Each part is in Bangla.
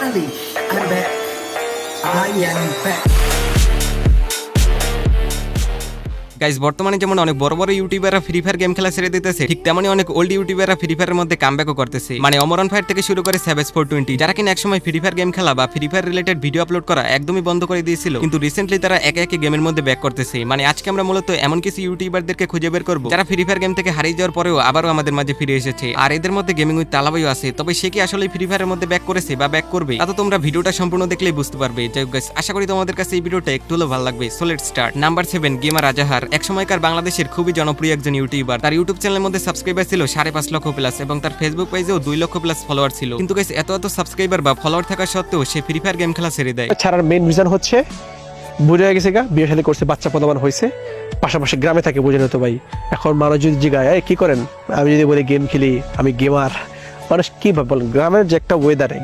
Finally, I'm back. I am back. Guys বর্তমানে যেমন অনেক বড় বড় ইউটিউবাররা ফ্রি ফায়ার গেম খেলা ছেড়ে দিতেছে, ঠিক তেমনি অনেক ওল্ড ইউটিউবাররা ফ্রি ফায়ারের মধ্যে কামব্যাকও করতেছে। মানে অমরন ফায়ার থেকে শুরু করে স্যাভেজ 420, যারা কিনা একসময় ফ্রি ফায়ার গেম খেলা বা free fire related video upload করা একদমই বন্ধ করে দিয়েছিল, কিন্তু রিসেন্টলি তারা একে একে গেমের মধ্যে ব্যাক করতেছে। মানে আজকে আমরা মূলত এমন কিছু ইউটিউবারদেরকে খুঁজে বের করব যারা ফ্রি ফায়ার গেম থেকে হারিয়ে যাওয়ার পরেও আবারও আমাদের মাঝে ফিরে এসেছে। আর এদের মধ্যে গেমিং উইথ তালাবাইও আছে। তবে সে কি আসলে ফ্রি ফায়ারের মধ্যে ব্যাক করেছে বা ব্যাক করবে, তা তো তোমরা ভিডিওটা সম্পূর্ণ দেখলেই বুঝতে পারবে। যাই হোক গাইস, আশা করি তোমাদের কাছে এই ভিডিওটা একটু হলেও ভালো লাগবে। So let's start. Number 7, gamer Azahar. একসময়কার বাংলাদেশের খুবই জনপ্রিয় একজন ইউটিউবার। তার ইউটিউব চ্যানেলের মধ্যে সাবস্ক্রাইবার ছিল 5.5 লক্ষ প্লাস এবং তার ফেসবুক পেজেও 2 লক্ষ প্লাস ফলোয়ার ছিল। কিন্তু গাইস এত সাবস্ক্রাইবার বা ফলোয়ার থাকা সত্ত্বেও সে ফ্রি ফায়ার গেম খেলা ছেড়ে দেয়। ছাড়ার মেইন রিজন হচ্ছে বুড়ে হয়ে গেছে গা, বিয়ে শাদী করছে, বাচ্চা প্রদান হয়েছে, পাশাপাশি গ্রামে থাকে, বুঝে নিত ভাই। এখন মানুষ যদি জিগায় কি করেন, আমি যদি বলি গেম খেলি, আমি গেমার, মানুষ কি বলেন? গ্রামের যে একটা ওয়েদারে,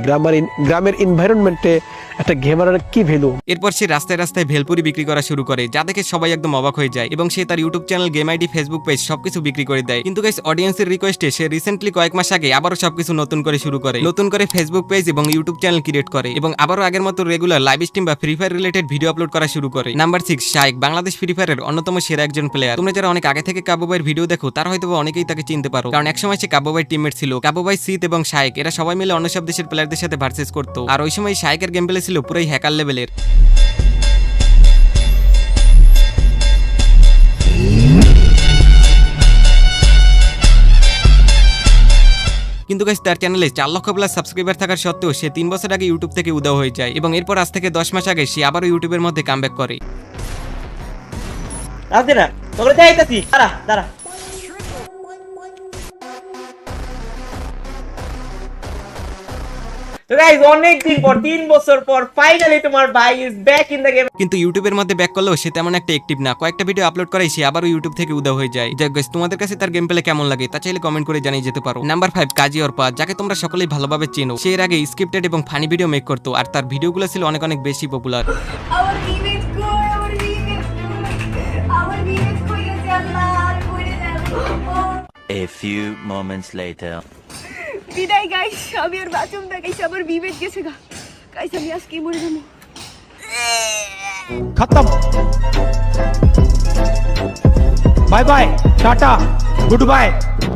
গ্রামের এনভায়রনমেন্টে একটা গেমারের কি ভ্যালু। এরপর সে রাস্তায় রাস্তায় ভেলপুরি বিক্রি করা শুরু করে, যা দেখে সবাই একদম অবাক হয়ে যায় এবং সে তার YouTube channel, game ID, Facebook page সবকিছু বিক্রি করে দেয়। কিন্তু গাইস অডিয়েন্সের রিকোয়েস্টে সে রিসেন্টলি কয়েক মাস আগে আবারও সবকিছু নতুন করে শুরু করে, নতুন করে ফেসবুক পেজ এবং ইউটিউব চ্যানেল ক্রিয়েট করে এবং আবারও আগের মতো রেগুলার লাইভ স্ট্রিম বা free fire related video upload করা শুরু করে। নাম্বার 6, শাইক। বাংলাদেশ ফ্রি ফায়ারের অন্যতম সেরা একজন প্লেয়ার। তোমরা যারা অনেক আগে থেকে কাবু ভাইয়ের ভিডিও দেখো তারা হয়তো অনেকেই তাকে চিনতে পারো, কারণ একসময় সে কাবু ভাইয়ের টিমমেট ছিল। কাবু ভাই, সিত এবং শাইক এরা সবাই মিলে অন্য সব দেশের প্লেয়ারদের সাথে ভার্সেস করতো। আর ওই সময় শাইকের গেম প্লে ছিল পুরাই হ্যাকার লেভেলের। কিন্তু গাইস তার চ্যানেলে 4 লক্ষ প্লাস সাবস্ক্রাইবার থাকার সত্ত্বেও সে 3 বছর আগে ইউটিউব থেকে উধাও হয়ে যায় এবং এরপর আজ থেকে 10 মাস আগে সে আবারও ইউটিউবের মধ্যে কামব্যাক করে। অনেকদিন পর 3 বছর পর ফাইনালি তোমার ভাই is back in the game. কিন্তু ইউটিউবের মধ্যে ব্যাক করলেও সে তেমন একটা অ্যাক্টিভ না। কয়েকটা ভিডিও আপলোড করাই সে আবারও ইউটিউব থেকে উধাও হয়ে যায়। যাক গাইস, তোমাদের কাছে তার গেম প্লে কেমন লাগে তা চাইলে কমেন্ট করে জানিয়ে যেতে পারো। নাম্বার 5, কাজী অর্পা, যাকে তোমরা সকলেই ভালোভাবে চেনো। সে এর আগে স্ক্রিপ্টেড এবং ফানি ভিডিও মেক করতো আর তার ভিডিওগুলো ছিল অনেক অনেক বেশি popular. A few moments later. বিদায় গাইস, আমি আর বাঁচুম না গাইস, আমার বিবেক গেছে গা গাইস, আমি আজকে মরে যাবো। খতম, bye bye, tata, good bye,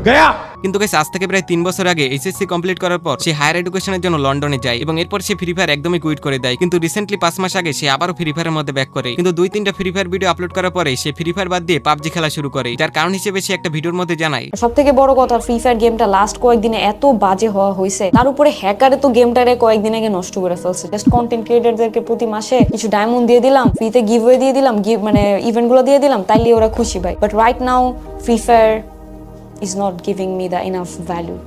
Gaya. কিন্তু গাইস আজ থেকে প্রায় 3 বছর আগে এইচএসসি কমপ্লিট করার পর সে হায়ার এডুকেশনের জন্য লন্ডনে যায় এবং এরপর সে ফ্রি ফায়ার একদমই কুইট করে দেয়। কিন্তু রিসেন্টলি 5 মাস আগে সে আবারও ফ্রি ফায়ারের মধ্যে ব্যাক করে। কিন্তু 2-3টা ফ্রি ফায়ার ভিডিও আপলোড করার পরে সে ফ্রি ফায়ার বাদ দিয়ে পাবজি খেলা শুরু করে, যার কারণ হিসেবে সে একটা ভিডিওর মধ্যে জানায়, সবথেকে বড় কথা, ফ্রি ফায়ার গেমটা লাস্ট কয়েকদিনে এত বাজে হওয়া হয়েছে, তার উপরে হ্যাকারে তো গেমটারে কয়েকদিন আগে নষ্ট করে ফেলছে। জাস্ট কন্টেন্ট ক্রিয়েটরদেরকে প্রতি মাসে কিছু ডায়মন্ড দিয়ে দিলাম, ফ্রিতে গিভওয়ে দিয়ে দিলাম, মানে ইভেন্টগুলো দিয়ে দিলাম, তাইলে ওরা খুশি ভাই। But right now free fire is not giving me the enough value.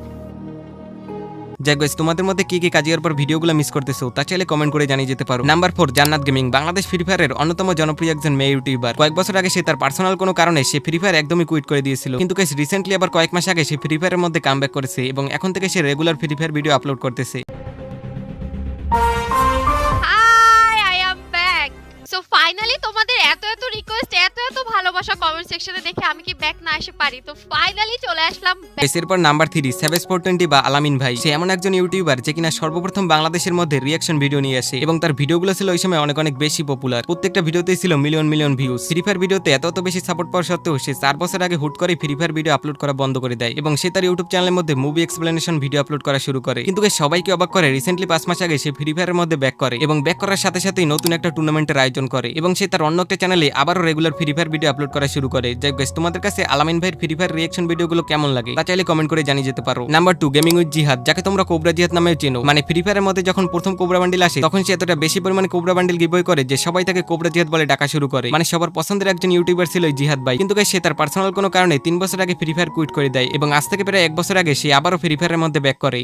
যাক গাইস, তোমাদের মধ্যে কি কি কাজী অর্পার ভিডিওগুলো মিস করতেছো তা চাইলে কমেন্ট করে জানিয়ে যেতে পারো। নাম্বার 4, জান্নাত গেমিং। বাংলাদেশ ফ্রি ফায়ারের অন্যতম জনপ্রিয় একজন মেয়ে ইউটিউবার। কয়েক বছর আগে সে তার পার্সোনাল কোনো কারণে সে ফ্রি ফায়ার একদমই কুইট করে দিয়েছিল, কিন্তু গাইস রিসেন্টলি আবার কয়েক মাস আগে সে ফ্রি ফায়ারের মধ্যে কামব্যাক করেছে এবং এখন থেকে সে regular Free Fire video upload করতেছে। I am back. So finally তোমাদের এত রিকোয়েস্ট, এত ভালোবাসা কমেন্ট সেকশনে দেখে আমি কি ব্যাক না আসে পারি? তো ফাইনালি চলে আসলাম। এরপর নাম্বার 3, স্যাভেজ 420 বা আলামিন ভাই। সে এমন একজন ইউটিউবার যে কিনা সর্বপ্রথম বাংলাদেশের মধ্যে রিঅ্যাকশন ভিডিও নিয়ে আসে এবং তার ভিডিওগুলো ছিল ওই সময় অনেক অনেক বেশি পপুলার। প্রত্যেকটা ভিডিওতেই ছিল মিলিয়ন ভিউজ। ফ্রি ফায়ার ভিডিওতে এত বেশি সাপোর্ট পাওয়ার সত্ত্বেও সে 4 বছর আগে হুট করে ফ্রি ফায়ার ভিডিও আপলোড করা বন্ধ করে দেয় এবং সে তার ইউটিউব চ্যানেলের মধ্যে মুভি এক্সপ্লেনেশন ভিডিও আপলোড করা শুরু করে। কিন্তু সবাইকে অবাক করে রিসেন্টলি 5 মাস আগে সে ফ্রি ফায়ারের মধ্যে ব্যাক করে এবং ব্যাক করার সাথে সাথেই নতুন একটা টুর্নামেন্টের আয়োজন করে এবং সে তার অন্য একটা চ্যানেলে আবারও regular Free Fire video upload করা শুরু করে। যাই গাইস, তোমাদের কাছে আলামিন ভাইয়ের ফ্রি ফায়ার রিঅ্যাকশন ভিডিওগুলো কেমন লাগে তা চাইলে কমেন্ট করে জানিয়ে যেতে পারো। নাম্বার 2, গেমিং উইথ জিহাদ, যাকে তোমরা কোবরা জিহাদ নামেও চেনো। মানে ফ্রি ফায়ারের মধ্যে যখন প্রথম কোবরা বান্ডিল আসে তখন সে এতটা বেশি পরিমাণে কোবরা বান্ডিল গিভওয়ে করে যে সবাই তাকে কোবরা জিহাদ বলে ডাকা শুরু করে। মানে সবার পছন্দের একজন ইউটিউবার ছিল এই জিহাদ ভাই। কিন্তু গাইস সে তার পার্সোনাল কোনো কারণে 3 বছর আগে ফ্রি ফায়ার কুইট করে দেয় এবং আজ থেকে প্রায় 1 বছর আগে সে আবারও ফ্রি ফায়ারের মধ্যে ব্যাক করে।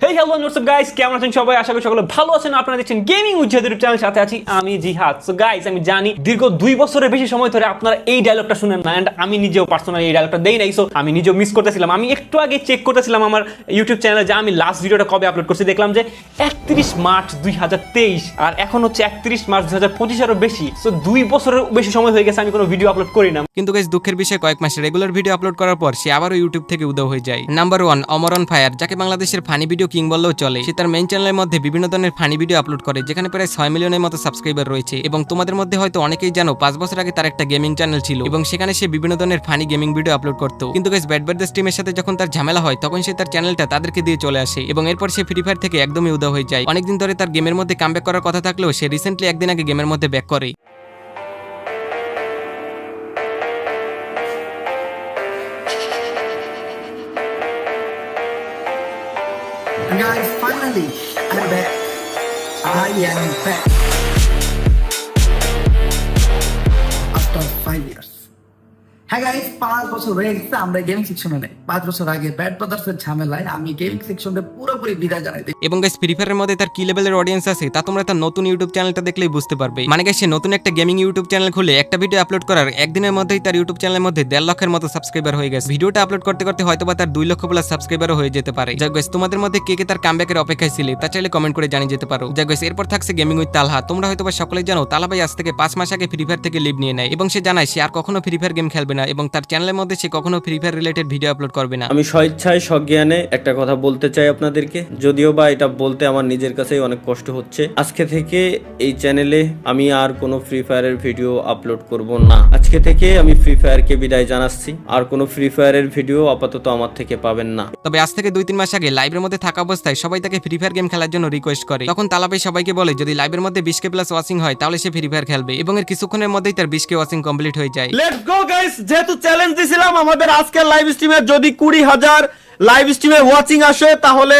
হেই হ্যালো হোয়াটসঅ্যাপ গাইস, কেমন আছেন সবাই? আশা করি সকলে ভালো আছেন। আপনারা দেখছেন গেমিং উইথ জিহাদ ইউটিউব চ্যানেল, সাথে আছি আমি জিহাদ। সো গাইস, আমি জানি দীর্ঘ 2 বছরের বেশি সময় ধরে আপনারা এই ডায়লগটা শুনেন না, এন্ড আমি নিজেও পার্সোনালি এই ডায়লগটা দেই নাই। সো আমি নিজেও মিস করতেছিলাম। আমি একটু আগে চেক করতেছিলাম আমার ইউটিউব চ্যানেলে যে আমি লাস্ট ভিডিওটা কবে আপলোড করছি, দেখলাম যে 31 মার্চ 2023 আর এখন হচ্ছে 31 মার্চ 2025 এরও বেশি। সো 2 বছরের বেশি সময় হয়ে গেছে আমি কোনো ভিডিও আপলোড করি না। কিন্তু গাইস দুঃখের বিষয়, কয়েক মাস রেগুলার ভিডিও আপলোড করার পর সে আবারও ইউটিউব থেকে উধাও হয়ে যায়। নাম্বার 1, অমরন ফায়ার, যাকে বাংলাদেশের ফানি ভিডিও ভিডিও কিং বললেও চলে। সে তার মেইন চ্যানেলের মধ্যে বিভিন্ন ধরনের ফানি ভিডিও আপলোড করে, যেখানে প্রায় 6 মিলিয়নের মতো সাবস্ক্রাইবার রয়েছে। এবং তোমাদের মধ্যে হয়তো অনেকেই জানো 5 বছর আগে তার একটা গেমিং চ্যানেল ছিল এবং সেখানে সে বিভিন্ন ধরনের ফানি গেমিং ভিডিও আপলোড করতো। কিন্তু গাইস ব্যাড ব্যাড টিমের সাথে যখন তার ঝামেলা হয় তখন সে তার চ্যানেলটা তাদেরকে দিয়ে চলে আসে এবং এরপর সে ফ্রি ফায়ার থেকে একদমই উদা হয়ে যায়। অনেকদিন ধরে তার গেমের মধ্যে কামব্যাক করার কথা থাকলেও সে রিসেন্টলি একদিন আগে গেমের মধ্যে ব্যাক করে। Guys, finally, I'm back. I am back. After 5 years. হ্যাঁ গাইস, 5 বছর হয়ে গেছে আমরা গেমিং সেকশনে নেই। 5 বছর আগে ব্যাড ব্রাদার্সের ঝামেলায় আমি গেমিং সেকশনে পুরোপুরি বিদায় জানাই দিই। এবং গাইস ফ্রি ফায়ারের মধ্যে তার কি লেভেলের অডিয়েন্স আছে তা তোমরা তার নতুন ইউটিউব চ্যানেলটা দেখলেই বুঝতে পারবে। মানে গাইস সে নতুন একটা গেমিং ইউটিউব চ্যানেল খুলে একটা ভিডিও আপলোড করার একদিনের মধ্যেই তার ইউটিউব চ্যানেলের মধ্যে 1.5 লক্ষের মতো সাবস্ক্রাইবার হয়ে গেছে। ভিডিওটা আপলোড করতে করতে হয়তোবা তার 2 লক্ষ প্লাস সাবস্ক্রাইবারও হয়ে যেতে পারে। যাক গাইস, তোমাদের মধ্যে কে কে তার কামব্যাকের অপেক্ষায় ছিলে তা চাইলে কমেন্ট করে জানিয়ে যেতে পারো। যাক গাইস, এরপর থাকছে গেমিং উইথ তালহা। তোমরা হয়তোবা সকলেই জানো তালহা ভাই আজ থেকে 5 মাস আগে ফ্রি ফায়ার থেকে লিভ নিয়ে নেয় এবং সে জানায় সে আর কখনো ফ্রি ফায়ার গেম খেলবে না এবং তার চ্যানেলের মধ্যে সে কখনো free fire related video upload করবে না। আমি স্বেচ্ছায় সজ্ঞানে একটা কথা বলতে চাই আপনাদেরকে, যদিও বা এটা বলতে আমার নিজের কাছেই অনেক কষ্ট হচ্ছে। আজকে থেকে এই চ্যানেলে আমি আর কোনো ফ্রি ফায়ারের ভিডিও আপলোড করব না। আজকে থেকে আমি ফ্রি ফায়ারকে বিদায় জানাচ্ছি। আর কোনো ফ্রি ফায়ারের ভিডিও আপাতত আমার থেকে পাবেন না। তবে আজ থেকে 2-3 মাস আগে লাইভের মধ্যে থাকা অবস্থায় সবাই তাকে ফ্রি ফায়ার গেম খেলার জন্য রিকোয়েস্ট করে। তখন তালা ভাই সবাইকে বলে যদি লাইভের মধ্যে 20k প্লাস ওয়াচিং হয় তাহলে সে ফ্রি ফায়ার খেলবে এবং এর কিছুক্ষণের মধ্যেই তার 20k ওয়াচিং কমপ্লিট হয়ে যায়। লেটস গো গাইস, যেহেতু চ্যালেঞ্জ দিছিলাম আমাদের আজকের লাইভ স্ট্রিমে যদি 20,000 লাইভ স্ট্রিমে ওয়াচিং আসে তাহলে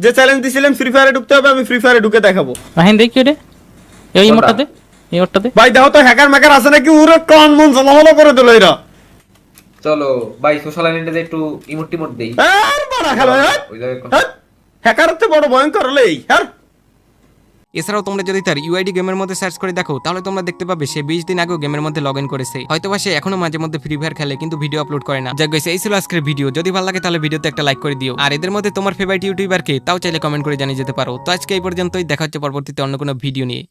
যে চ্যালেঞ্জ দিছিলাম ফ্রি ফায়ারে ঢুকতে হবে, আমি ফ্রি ফায়ারে ঢুকে দেখাবো। রাহিন দেখি রে এই মোটটাতে এই মোটটাতে ভাই দেখো তো হ্যাকার ম্যাকার আছে নাকি, ওরে কান মন জ্বালাভালো করে দিল এরা। চলো ভাই সোশ্যাল মিডিয়াতে একটু ইমোট টিমোট দেই। আর বড় খেলো ওই জায়গায় হ্যাকার তো বড় ভয়ঙ্কর হলেই হ্যাঁ। এছাড়াও তোমরা যদি তার ইউআইডি গেমের মধ্যে সার্চ করে দেখো তাহলে তোমরা দেখতে পাবে সে 20 দিন আগেও গেমের মধ্যে লগ ইন করেছে। হয়তোবা সে এখনো মাঝে মধ্যে ফ্রি ফায়ার খেলে কিন্তু ভিডিও আপলোড করে না। যাক গাইস, এই ছিল আজকের ভিডিও। যদি ভালো লাগে তাহলে ভিডিওতে একটা লাইক করে দিও আর এদের মধ্যে তোমার ফেভারিট ইউটিউবার কে তাও চাইলে কমেন্ট করে জানিয়ে যেতে পারো। তো আজকে এই পর্যন্তই, দেখা হচ্ছে পরবর্তীতে অন্য কোনো ভিডিও নিয়ে।